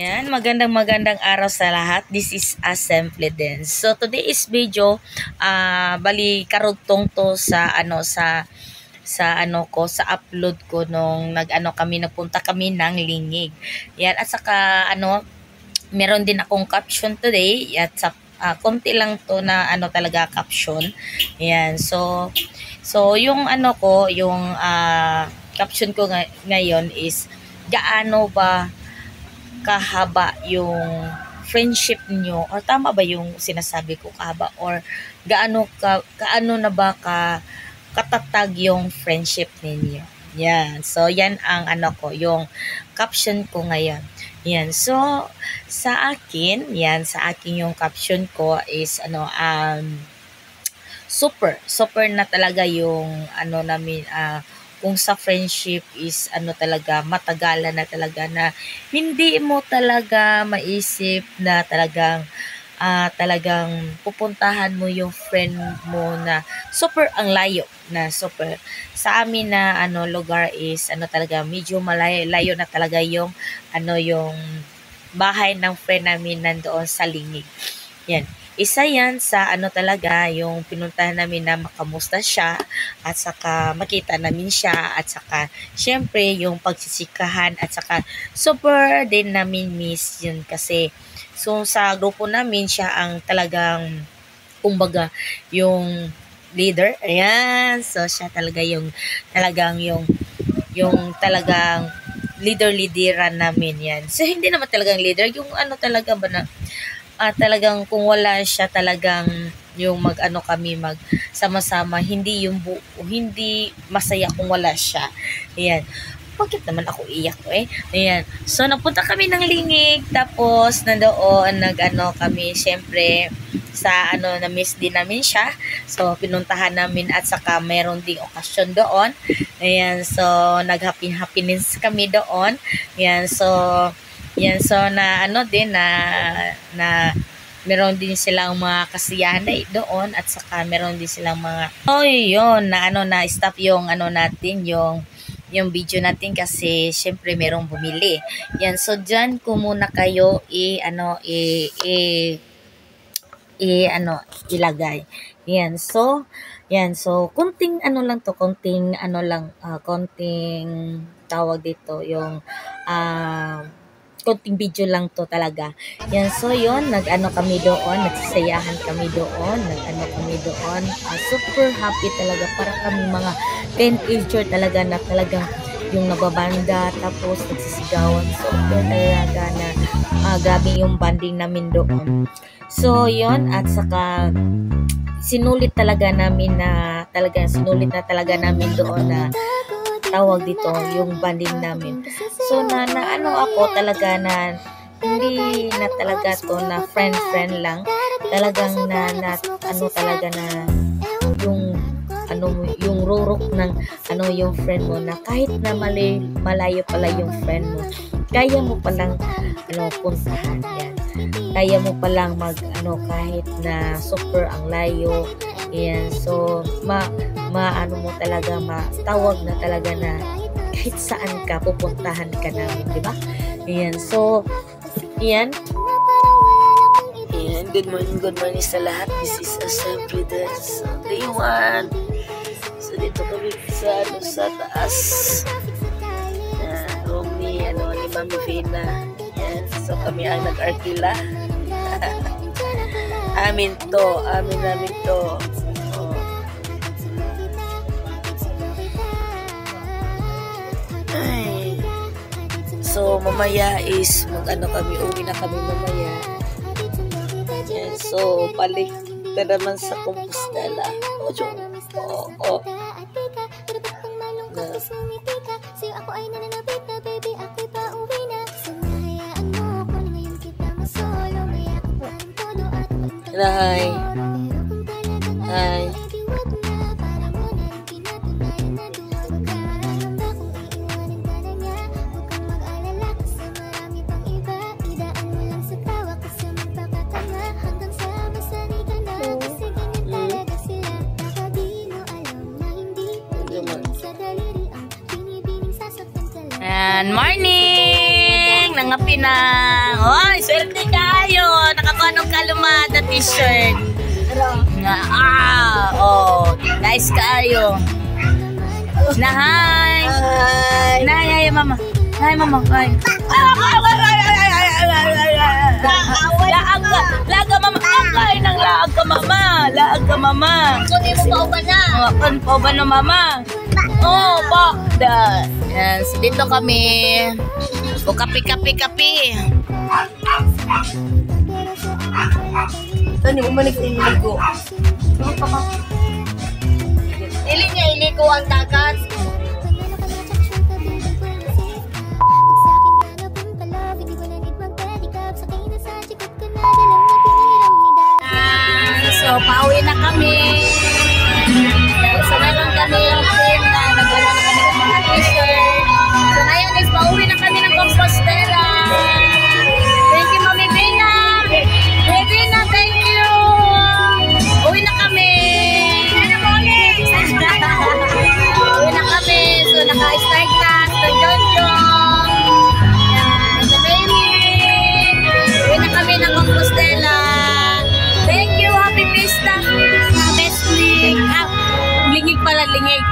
Yan, magandang araw sa lahat. This is Assembly Dance. So today is video bali karugtong to sa sa upload ko nung nagpunta kami ng Lingig. Yan, at saka meron din akong caption today at sa konti lang to na talaga caption. Yan. So yung caption ko ngayon is gaano ba kahaba yung friendship niyo, or tama ba yung sinasabi ko, kahaba, or gaano na ba katatag yung friendship ninyo. Yan. So yan ang yung caption ko ngayon. Yan. So sa akin yung caption ko is super na talaga yung namin kung sa friendship is talaga matagalan na talaga, na hindi mo talaga maisip na talagang pupuntahan mo yung friend mo na super ang layo, na super sa amin na lugar is talaga medyo malayo na talaga yung yung bahay ng friend namin nandoon sa Lingig. Yan. Isa yan sa talaga yung pinuntahan namin na makamusta siya, at saka makita namin siya, at saka syempre yung pagsisikahan, at saka super din namin miss yun kasi so sa grupo namin siya ang talagang kumbaga yung leader. Ayan. So siya talaga yung talagang leader-leaderan namin yan. So hindi naman talagang leader, yung talaga ba na talagang kung wala siya, talagang yung kami sama-sama, hindi masaya kung wala siya. Ayan. Bakit naman ako iyak ko Ayan. So napunta kami ng Lingig, tapos nandoon kami syempre sa na-miss din namin siya. So pinuntahan namin, at saka meron ding okasyon doon. Ayan. So nag-happiness kami doon. Ayan. So na na meron din silang mga kasiyahan doon, at saka meron din silang mga yun na na stop yung natin yung video natin kasi syempre merong bumili. Yan, so diyan ko muna kayo ilagay. Yan, so konting lang to, konting tawag dito, yung konting video lang to talaga. Yan, so yun, kami doon, nagsasayahan kami doon, kami doon. Super happy talaga, para kami mga teenager talaga, na talagang yung nababanda, tapos nagsisigawan. So talaga na grabe yung banding namin doon. So yun, at saka sinulit na talaga namin doon na tawag dito yung banding namin. So na ako talaga na hindi na talaga to na friend lang, talagang talaga na yung rurok ng yung friend mo, na kahit na malayo pala yung friend mo, kaya mo palang puntahan. Yan, kaya mo palang kahit na super ang layo. Yan, so mo talaga, matawag na talaga na kahit saan ka, pupuntahan ka namin, di ba? Ayan, so ayan, good morning sa lahat. This is Assembly Dance, day 1. So dito kami sa taas room ni Mami Vina. Ayan, so kami ang nag-arkila. amin to. So mamaya is uwi na kami mamaya. Yan, so balik na naman sa Compostela. Hi. Morning! nga pinang. Oy, swerte kayo. Nakakuha ng kalumada t-shirt. Guys kayo. Na hi. Hi, mama. Hi, mama. Hi. Laag ka mama. Ay, nang laag ka mama. Laag ka mama. Kunin mo pa na. Kan pa ba na mama? Oh, pa. Yan, so dito kami. O kapi. Saan yung umalik sa iligo? Ili niya iligo ang dagat. So, pauwi na kami. So, meron kami yung team na nagwala na kami ng mga t-shirt. So, ngayon is pauwi na kami ng Compostela. Thank you, Mami Bina. Mami Bina, thank you. Uwi na kami. Uwi na kami. So, naka-start na. So, John. So, baby. Uwi na kami ng Compostela. Thank you, Happy Pista. Best link. Lingig pala, lingig.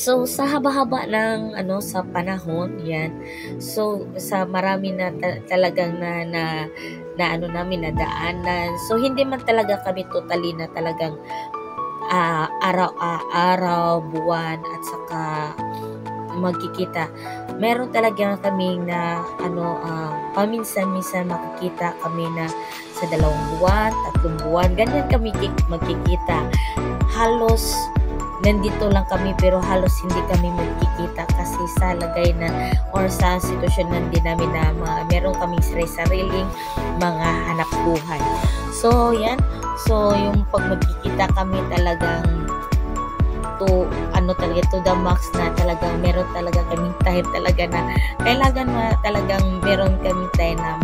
So sa haba-haba ng sa panahon, yan. So sa marami na talagang na namin nadaanan. So hindi man talaga kami totally na talagang araw, buwan at saka magkikita. Meron talaga kami na paminsan-minsan makikita kami na sa 2 buwan, 3 buwan, ganyan kami magkikita. Halos nandito lang kami pero halos hindi kami magkikita kasi sa lagay na or sa sitwasyon na din namin na meron kaming sariling mga hanap buhay. So yan, so yung pag magkikita kami talagang to the max na talagang meron talaga kaming time talaga na kailangan talagang meron kaming time na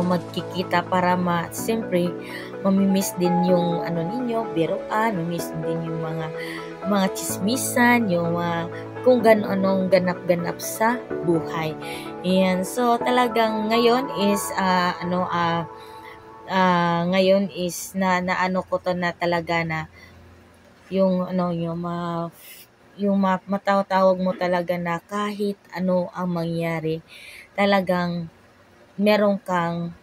magkikita para siyempre mamimiss din yung ninyo, biruan, mamimiss din yung mga chismisan, yung kung anong ganap-ganap sa buhay. Ayan, so talagang ngayon is na ko to na talaga na yung matawag mo talaga na kahit ano ang mangyari, talagang meron kang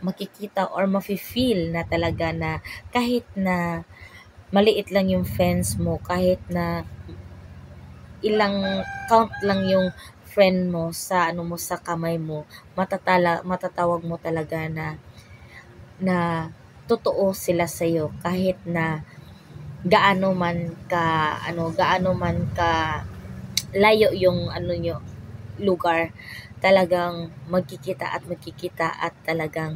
makikita or mafe-feel na talaga na kahit na maliit lang yung fence mo, kahit na ilang count lang yung friend mo sa sa kamay mo, matatawag mo talaga na totoo sila sa iyo kahit na gaano man ka layo yung lugar. Talagang magkikita at talagang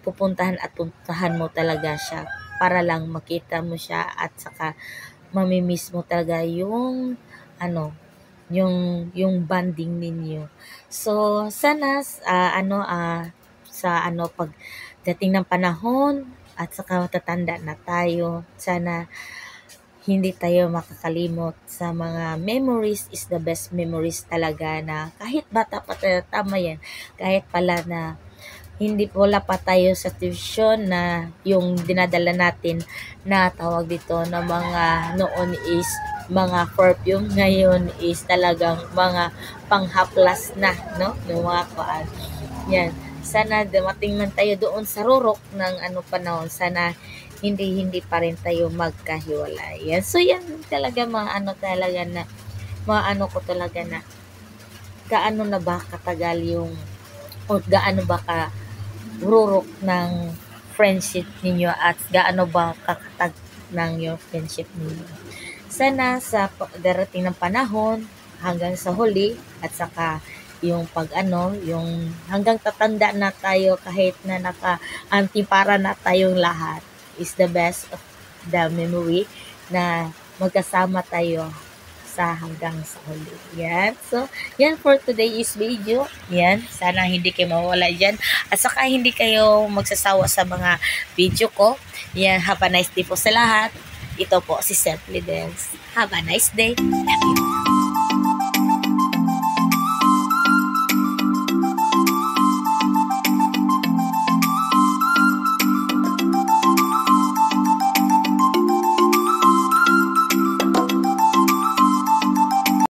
puntahan mo talaga siya para lang makita mo siya at saka mamimiss mo talaga yung yung bonding ninyo. So sana pagdating ng panahon at saka matatanda na tayo, sana hindi tayo makakalimot sa mga memories is the best memories talaga na kahit bata pa tayo, tama yan, kahit pala na hindi wala pa tayo sa tuition na yung dinadala natin na tawag dito na mga noon is mga perfume, ngayon is talagang mga panghaplas na, no? Yung mga kuan. Yan. Sana dumating man tayo doon sa rurok ng ano panahon. Sana hindi pa rin tayo magkahiwalay. Yan. So yan talaga mga ano talaga na mga ano ko talaga na gaano na ba katagal yung o gaano ba ka rurok ng friendship ninyo at gaano ba kakatag ng your friendship ninyo. Sana sa darating ng panahon hanggang sa huli at saka yung pag ano, yung hanggang tatanda na tayo kahit na naka-antipara na tayong lahat is the best of the memory na magkasama tayo sa hanggang sa huli. Yan. So, yan for today's video. Yan. Sana hindi kayo mawala dyan. At saka hindi kayo magsasawa sa mga video ko. Yan. Have a nice day po sa lahat. Ito po si Simply Dance. Have a nice day. Love you.